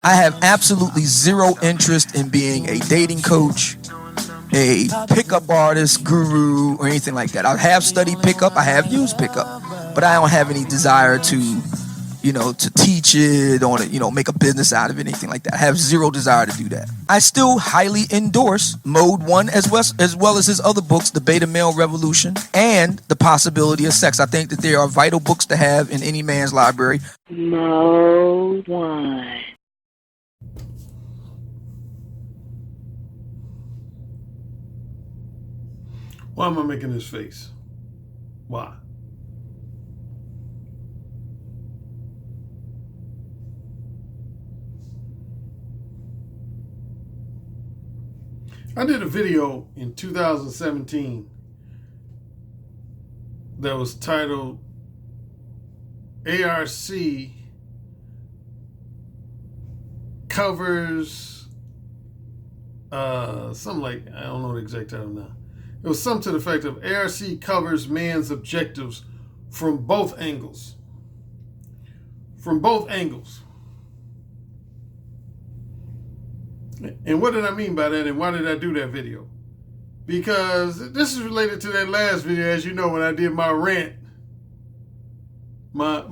I have absolutely zero interest in being a dating coach, a pickup artist, guru, or anything like that. I have studied pickup, I have used pickup, but I don't have any desire to teach it or make a business out of it, anything like that. I have zero desire to do that. I still highly endorse Mode 1 as well as his other books, The Beta Male Revolution and The Possibility of Sex. I think that they are vital books to have in any man's library. Mode 1. Why am I making this face? Why? I did a video in 2017 that was titled ARC covers something like, I don't know the exact title now. It was something to the effect of ARC covers man's objectives from both angles. From both angles. And what did I mean by that, and why did I do that video? Because this is related to that last video, as you know, when I did my rant, my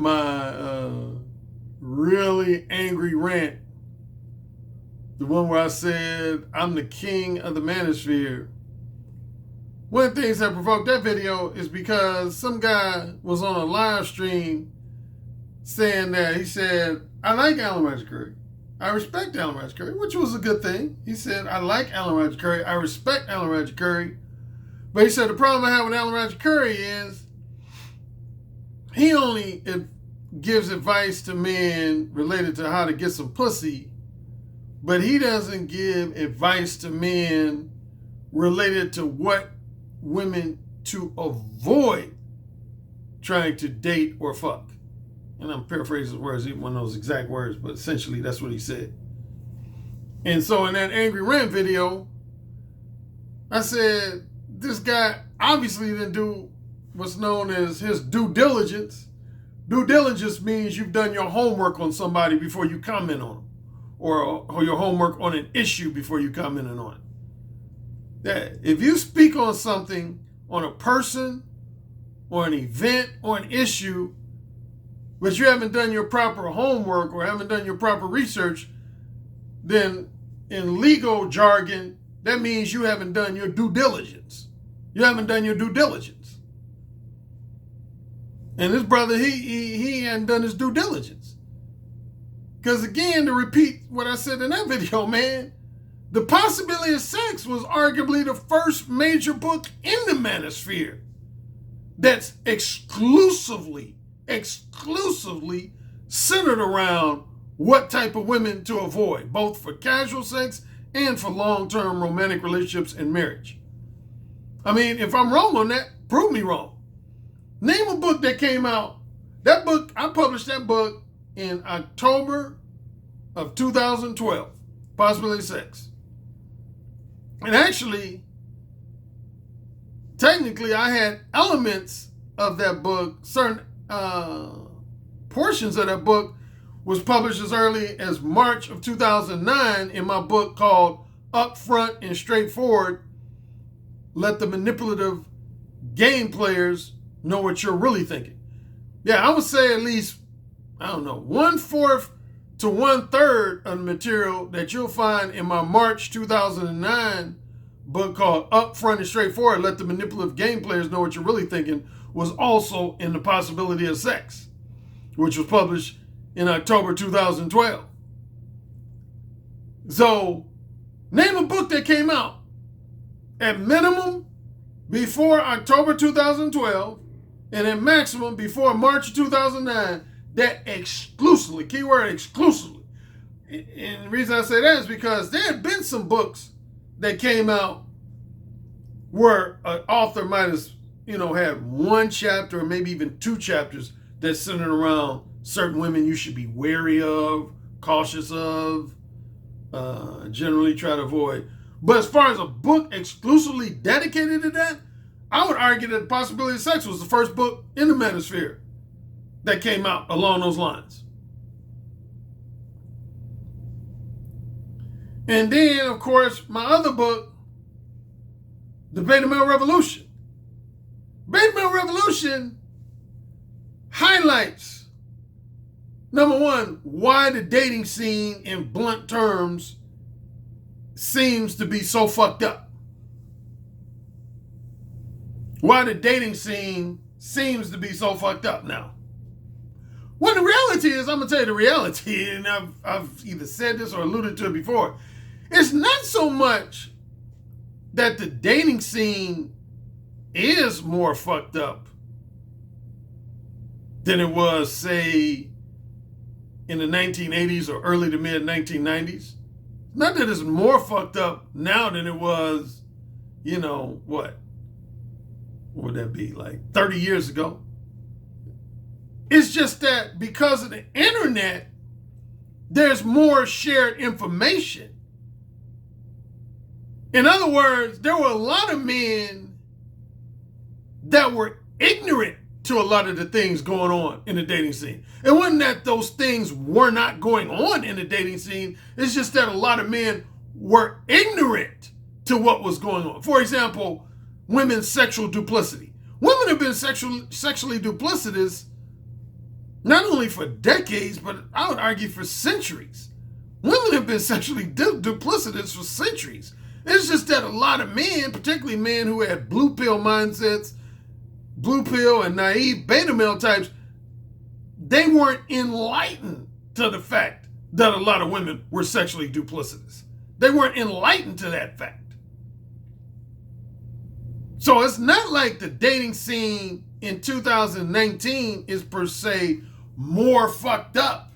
really angry rant, the one where I said I'm the king of the manosphere. One of the things that provoked that video is because some guy was on a live stream saying that he said, I like Alan Roger Currie. I respect Alan Roger Currie, which was a good thing. He said, I like Alan Roger Currie. I respect Alan Roger Currie. But he said, the problem I have with Alan Roger Currie is he only gives advice to men related to how to get some pussy, but he doesn't give advice to men related to what women to avoid trying to date or fuck. And I'm paraphrasing his words, even one of those exact words, but essentially that's what he said. And so in that Angry Rant video, I said, this guy obviously didn't do what's known as his due diligence. Due diligence means you've done your homework on somebody before you comment on them, or your homework on an issue before you commented on it. That if you speak on something, on a person, or an event, or an issue, but you haven't done your proper homework or haven't done your proper research, then in legal jargon, that means you haven't done your due diligence. You haven't done your due diligence. And this brother, he hadn't done his due diligence. Because again, to repeat what I said in that video, man, The Possibility of Sex was arguably the first major book in the manosphere that's exclusively centered around what type of women to avoid, both for casual sex and for long-term romantic relationships and marriage. I mean, if I'm wrong on that, prove me wrong. Name a book that came out. That book, I published that book in October of 2012, Possibility of Sex. And actually, technically, I had elements of that book, certain portions of that book was published as early as March of 2009 in my book called Upfront and Straightforward, Let the Manipulative Game Players Know What You're Really Thinking. Yeah, I would say at least, 1/4 to 1/3 of the material that you'll find in my March 2009 book called Upfront and Straightforward, Let the Manipulative Game Players Know What You're Really Thinking was also in The Possibility of Sex, which was published in October 2012. So, name a book that came out at minimum before October 2012 and at maximum before March 2009 that exclusively, keyword exclusively. And the reason I say that is because there had been some books that came out where an author might have, had one chapter or maybe even two chapters that centered around certain women you should be wary of, cautious of, generally try to avoid. But as far as a book exclusively dedicated to that, I would argue that The Possibility of Sex was the first book in the manosphere that came out along those lines. And then, of course, my other book, The Beta Male Revolution. Beta Male Revolution highlights, number one, why the dating scene in blunt terms seems to be so fucked up. Why the dating scene seems to be so fucked up now. When the reality is, I'm going to tell you the reality, and I've either said this or alluded to it before. It's not so much that the dating scene is more fucked up than it was, say, in the 1980s or early to mid 1990s. Not that it's more fucked up now than it was, what would that be, like 30 years ago? It's just that because of the internet, there's more shared information. In other words, there were a lot of men that were ignorant to a lot of the things going on in the dating scene. It wasn't that those things were not going on in the dating scene. It's just that a lot of men were ignorant to what was going on. For example, women's sexual duplicity. Women have been sexually duplicitous not only for decades, but I would argue for centuries. Women have been sexually duplicitous for centuries. It's just that a lot of men, particularly men who had blue pill mindsets, blue pill and naive beta male types, they weren't enlightened to the fact that a lot of women were sexually duplicitous. They weren't enlightened to that fact. So it's not like the dating scene in 2019 is per se more fucked up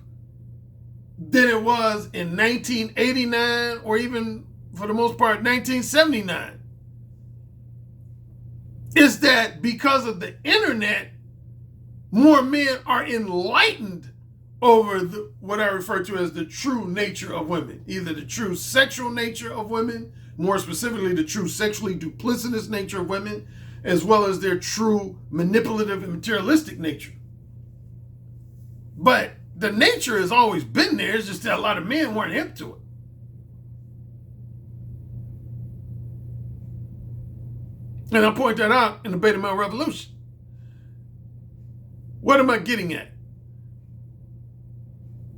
than it was in 1989 or even, for the most part, 1979. Is that because of the internet, more men are enlightened over what I refer to as the true nature of women. Either the true sexual nature of women, more specifically the true sexually duplicitous nature of women, as well as their true manipulative and materialistic nature. But the nature has always been there. It's just that a lot of men weren't hip to it. And I point that out in the Beta Male Revolution. What am I getting at?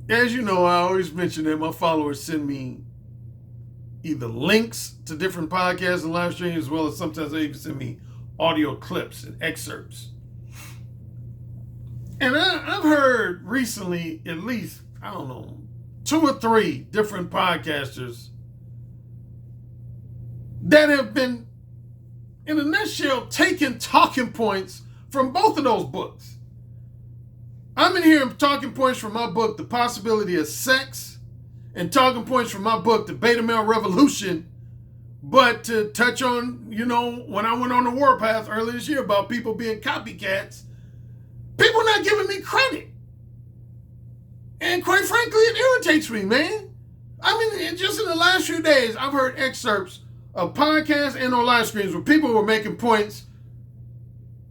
As you know, I always mention that my followers send me either links to different podcasts and live streams, as well as sometimes they even send me audio clips and excerpts. And I've heard recently at least, 2 or 3 different podcasters that have been, in a nutshell, taking talking points from both of those books. I've been hearing talking points from my book, The Possibility of Sex, and talking points from my book, The Beta Male Revolution. But to touch on, when I went on the warpath earlier this year about people being copycats, people not giving me credit. And quite frankly, it irritates me, man. Just in the last few days, I've heard excerpts of podcasts and on live streams where people were making points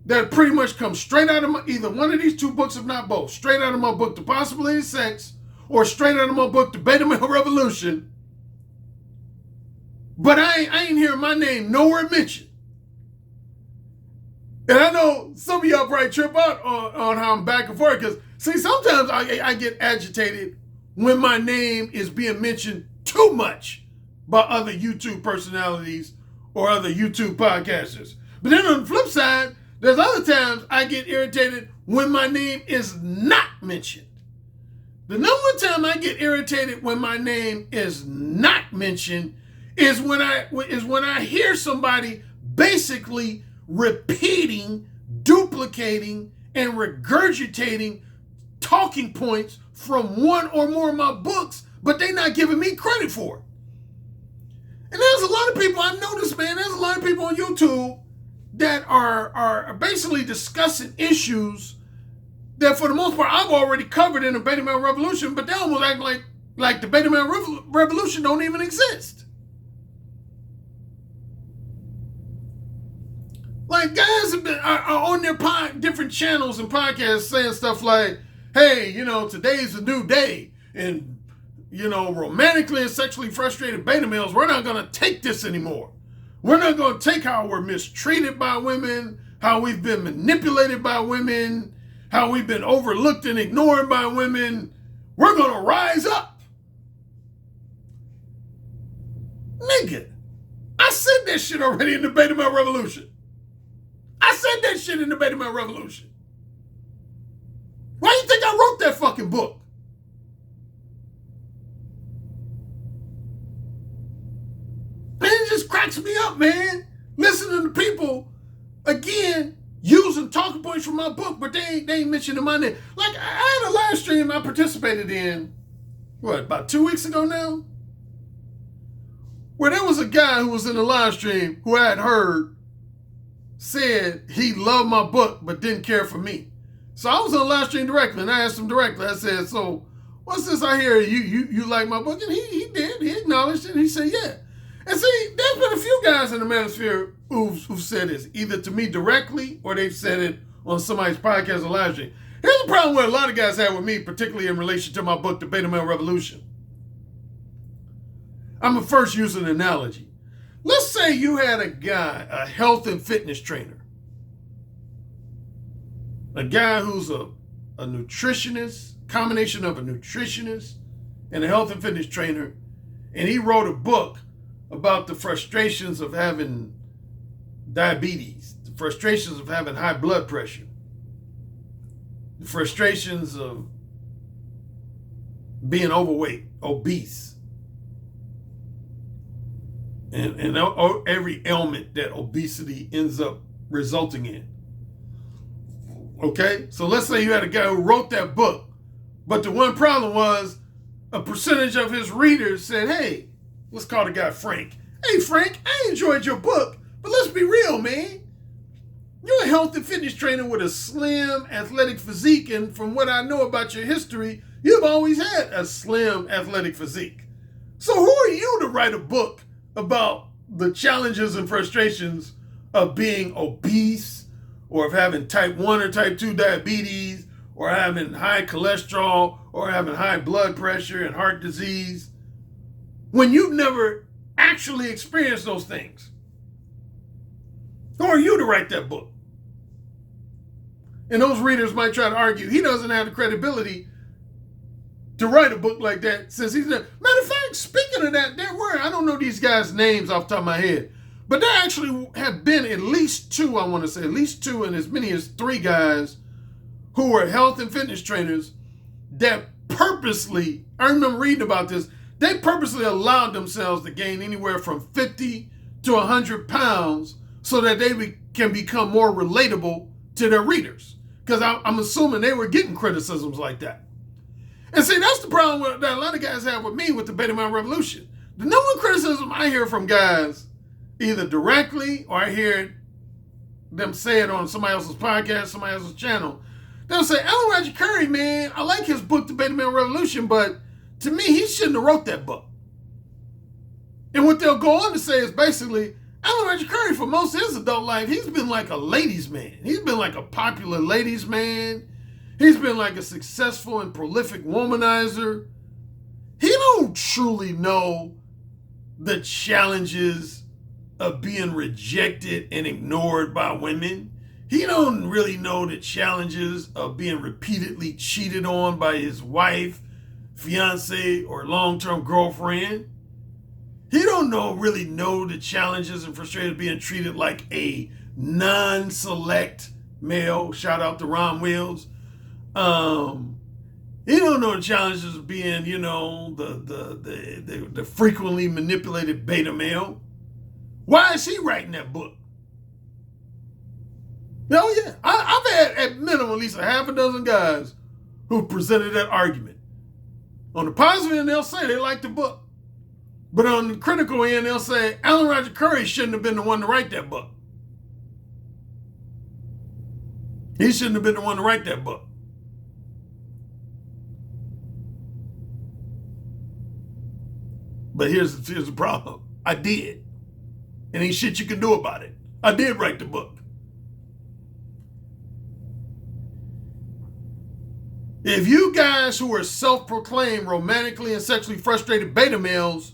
that pretty much come straight out of either one of these 2 books, if not both. Straight out of my book, The Possibility of Sex, or straight out of my book, The Beta Male Revolution. But I ain't hearing my name nowhere mentioned. And I know some of y'all probably trip out on how I'm back and forth, because, see, sometimes I get agitated when my name is being mentioned too much by other YouTube personalities or other YouTube podcasters. But then on the flip side, there's other times I get irritated when my name is not mentioned. The number one time I get irritated when my name is not mentioned is when I hear somebody basically repeating, duplicating, and regurgitating talking points from one or more of my books, but they're not giving me credit for it. And there's a lot of people, I've noticed, man, there's a lot of people on YouTube that are basically discussing issues that for the most part I've already covered in the Beta Male Revolution, but they almost act like the Beta Male Revolution don't even exist. Like, guys are on their different channels and podcasts saying stuff like, hey, today's a new day, and romantically and sexually frustrated beta males, we're not going to take this anymore. We're not going to take how we're mistreated by women, how we've been manipulated by women, how we've been overlooked and ignored by women. We're going to rise up. Nigga, I said that shit already in the Beta Male Revolution. I said that shit in the Beta Male Revolution. Why do you think I wrote that fucking book? Man, it just cracks me up, man. Listening to people, again, using talking points from my book, but they ain't mentioning my name. Like, I had a live stream I participated in, about 2 weeks ago now? Where there was a guy who was in the live stream who I had heard said he loved my book but didn't care for me. So I was on the live stream directly, and I asked him directly. I said, so what's this I hear you like my book? And he did. He acknowledged it. He said, yeah. And see, there's been a few guys in the manosphere who've said this, either to me directly or they've said it on somebody's podcast or live stream. Here's the problem where a lot of guys have with me, particularly in relation to my book, The Beta Male Revolution. I'm going to first use an analogy. Let's say you had a guy, a health and fitness trainer. A guy who's a nutritionist, combination of a nutritionist and a health and fitness trainer, and he wrote a book about the frustrations of having diabetes, the frustrations of having high blood pressure, the frustrations of being overweight, obese, and every ailment that obesity ends up resulting in. Okay? So let's say you had a guy who wrote that book, but the one problem was a percentage of his readers said, hey, let's call the guy Frank. Hey, Frank, I enjoyed your book, but let's be real, man. You're a health and fitness trainer with a slim, athletic physique, and from what I know about your history, you've always had a slim, athletic physique. So who are you to write a book about the challenges and frustrations of being obese, or of having type 1 or type 2 diabetes, or having high cholesterol, or having high blood pressure and heart disease, when you've never actually experienced those things? Who are you to write that book? And those readers might try to argue he doesn't have the credibility to write a book like that, since he's not. Matter of fact, speaking of that, there were, I don't know these guys' names off the top of my head, but there actually have been at least two, I want to say, at least two and as many as 3 guys who were health and fitness trainers that purposely, I remember reading about this, they purposely allowed themselves to gain anywhere from 50 to 100 pounds so that they can become more relatable to their readers. Because I'm assuming they were getting criticisms like that. And see, that's the problem that a lot of guys have with me with the Beta Male Revolution. The number one criticism I hear from guys, either directly or I hear them say it on somebody else's podcast, somebody else's channel, they'll say, Alan Roger Currie, man, I like his book, The Beta Male Revolution, but to me, he shouldn't have wrote that book. And what they'll go on to say is basically, Alan Roger Currie, for most of his adult life, he's been like a ladies' man. He's been like a popular ladies' man. He's been like a successful and prolific womanizer. He don't truly know the challenges of being rejected and ignored by women. He don't really know the challenges of being repeatedly cheated on by his wife, fiance, or long-term girlfriend. He don't really know the challenges and frustrations of being treated like a non-select male. Shout out to Ron Wills. He don't know the challenges of being, the frequently manipulated beta male. Why is he writing that book? Oh yeah, I've had at minimum at least a half a dozen guys who presented that argument. On the positive end, they'll say they like the book. But on the critical end, they'll say Alan Roger Currie shouldn't have been the one to write that book. He shouldn't have been the one to write that book. But here's the problem. I did. And ain't shit you can do about it. I did write the book. If you guys who are self-proclaimed romantically and sexually frustrated beta males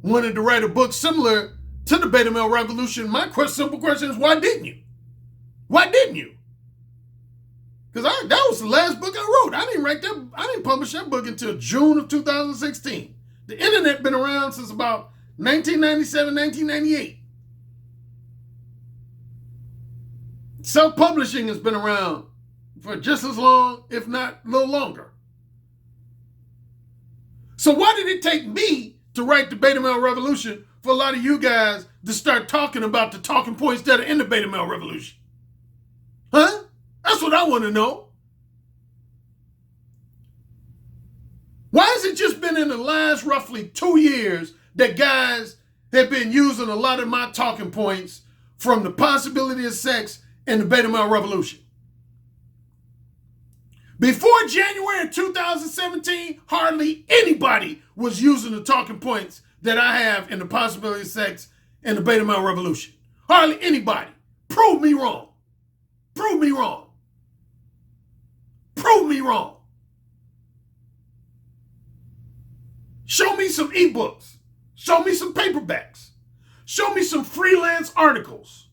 wanted to write a book similar to the beta male revolution, my simple question is, why didn't you? Why didn't you? Because that was the last book I wrote. I didn't publish that book until June of 2016. The internet been around since about 1997, 1998. Self-publishing has been around for just as long, if not a little longer. So why did it take me to write the beta male revolution for a lot of you guys to start talking about the talking points that are in the beta male revolution? Huh? That's what I want to know. Why has it just been in the last roughly 2 years that guys have been using a lot of my talking points from the possibility of sex and the beta male revolution? Before January of 2017, hardly anybody was using the talking points that I have in the possibility of sex and the beta male revolution. Hardly anybody. Prove me wrong. Prove me wrong. Prove me wrong. Show me some ebooks. Show me some paperbacks. Show me some freelance articles.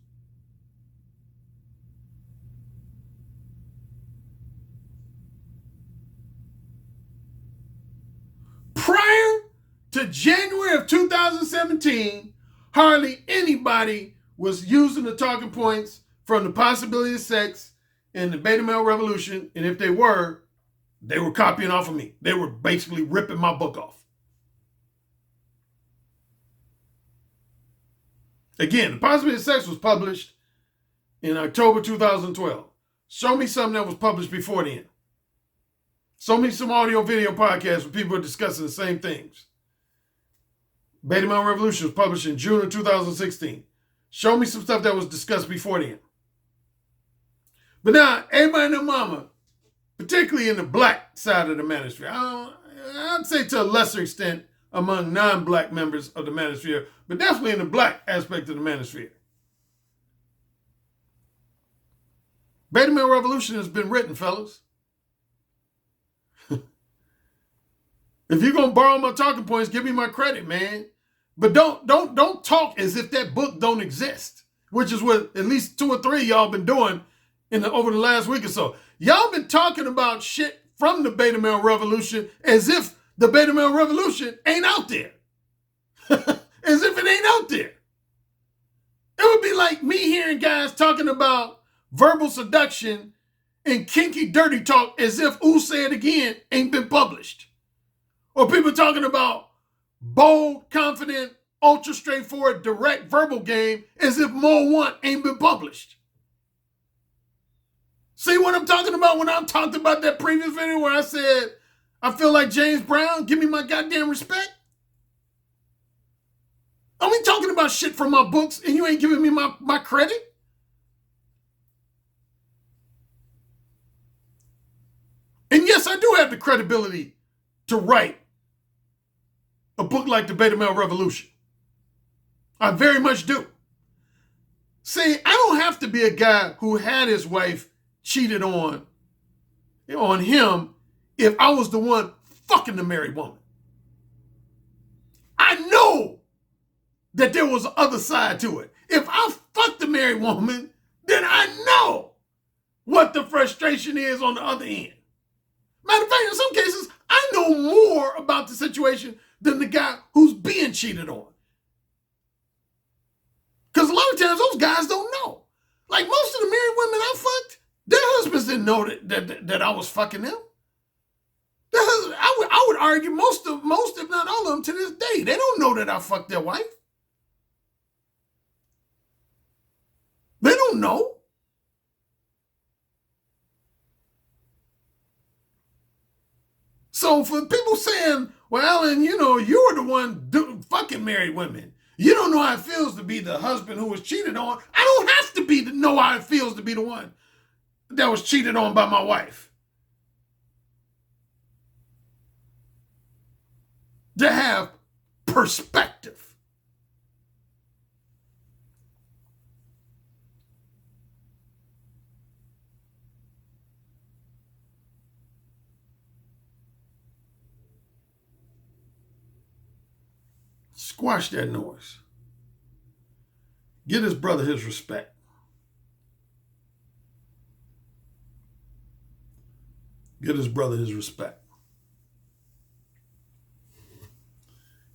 Prior to January of 2017, hardly anybody was using the talking points from the possibility of sex and the beta male revolution, and if they were copying off of me. They were basically ripping my book off. Again, the possibility of sex was published in October 2012. Show me something that was published before then. Show me some audio video podcasts where people are discussing the same things. Beta Male Revolution was published in June of 2016. Show me some stuff that was discussed before then. But now, everybody and their mama, particularly in the black side of the manosphere, I'd say to a lesser extent among non-black members of the manosphere, but definitely in the black aspect of the manosphere. Beta Male Revolution has been written, fellas. If you're gonna borrow my talking points, give me my credit, man. But don't talk as if that book don't exist, which is what at least 2 or 3 of y'all been doing over the last week or so. Y'all been talking about shit from the Beta Male Revolution as if the Beta Male Revolution ain't out there. As if it ain't out there. It would be like me hearing guys talking about verbal seduction and kinky dirty talk as if Ooh Say It Again ain't been published. Or people talking about bold, confident, ultra straightforward, direct verbal game as if More Want ain't been published. See what I'm talking about when I'm talking about that previous video where I said, I feel like James Brown, give me my goddamn respect? Are we talking about shit from my books and you ain't giving me my credit? And yes, I do have the credibility to write a book like the Beta Male Revolution. I very much do. See, I don't have to be a guy who had his wife cheated on him if I was the one fucking the married woman. I know that there was the other side to it. If I fucked the married woman, then I know what the frustration is on the other end. Matter of fact, in some cases, I know more about the situation than the guy who's being cheated on. Because a lot of times those guys don't know. Like most of the married women I fucked, their husbands didn't know that I was fucking them. I would argue most, if not all of them to this day, they don't know that I fucked their wife. They don't know. So for people saying, well, Alan, you were the one fucking married women. You don't know how it feels to be the husband who was cheated on. I don't have to know how it feels to be the one that was cheated on by my wife. To have perspective. Squash that noise. Give his brother his respect. Give his brother his respect.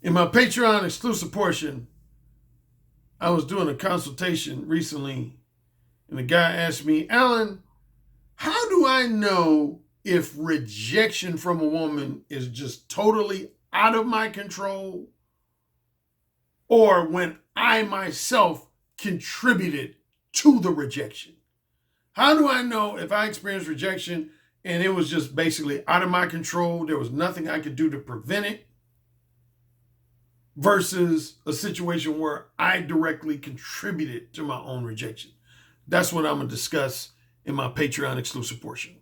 In my Patreon exclusive portion, I was doing a consultation recently, and the guy asked me, Alan, how do I know if rejection from a woman is just totally out of my control, or when I myself contributed to the rejection? How do I know if I experienced rejection and it was just basically out of my control, there was nothing I could do to prevent it, versus a situation where I directly contributed to my own rejection? That's what I'm going to discuss in my Patreon exclusive portion.